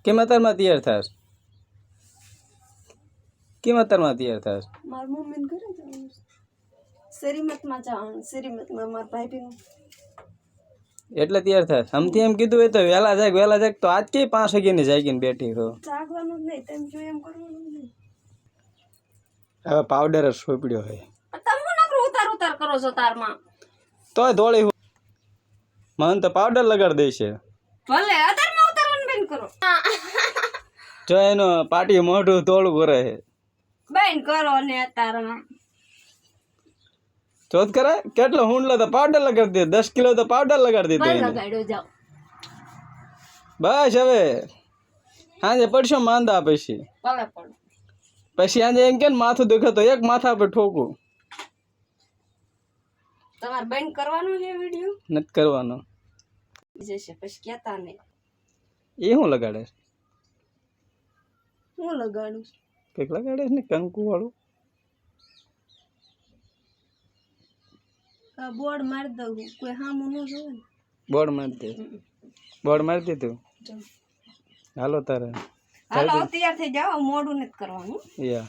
કેમ અત્યારમાં તૈયાર થાસ? કેમ અત્યારમાં તૈયાર થાસ? માર મમ્મીને ઘરે જવાનું છે. શ્રીમતમાં જવાનું. શ્રીમતમાં મારા ભાઈ એટલે તૈયાર થાસ? આમથી એમ કીધું હોય તો વહેલા જાગ તો આજ કે 5 વાગ્યાની જાગીને બેઠી છો. જાગવાનું જ નહીં, તેમ જો એમ કરવાનું જ નહીં. હવે પાવડર જ સોંપડ્યો હોય તમે નકરું ઉતાર કરો છો તારમાં. તોય ધોળી મને તો પાવડર લગાડી દે છે. ભલે અત્યારમાં ઉતારવાનું બેન કરો. જો એનો પાટી મોઢું તોડું કરે છે. બેન કરો ને અત્યારમાં. ચોથ કરે કેટલો હુંડલો તો પાવડર લગાડી દે. 10 કિલો તો પાવડર લગાડી દીધો. લગાડ્યો જાવ. બસ હવે સાંજે પડશો માંદા પછી. ભલે પડો. પછી આજે એમ કે માથું દુખે તો એક માથા પર ઠોકું. તમારે બેન કરવાનો છે વિડિયો? નથી કરવાનો. જશે પછી કહેતા નહીં. એ હું લગાડે? હું લગાડું? કંઈક લગાડે ને કંકુ વાળું. આ બોર્ડ મારી દઉં, કોઈ હામું ન જોવે ને. બોર્ડ મારી દે. બોર્ડ મારી દીધું. હાલો તારે. હાલો તૈયાર થઈ જાઓ, મોડું નથી કરવાનું. યા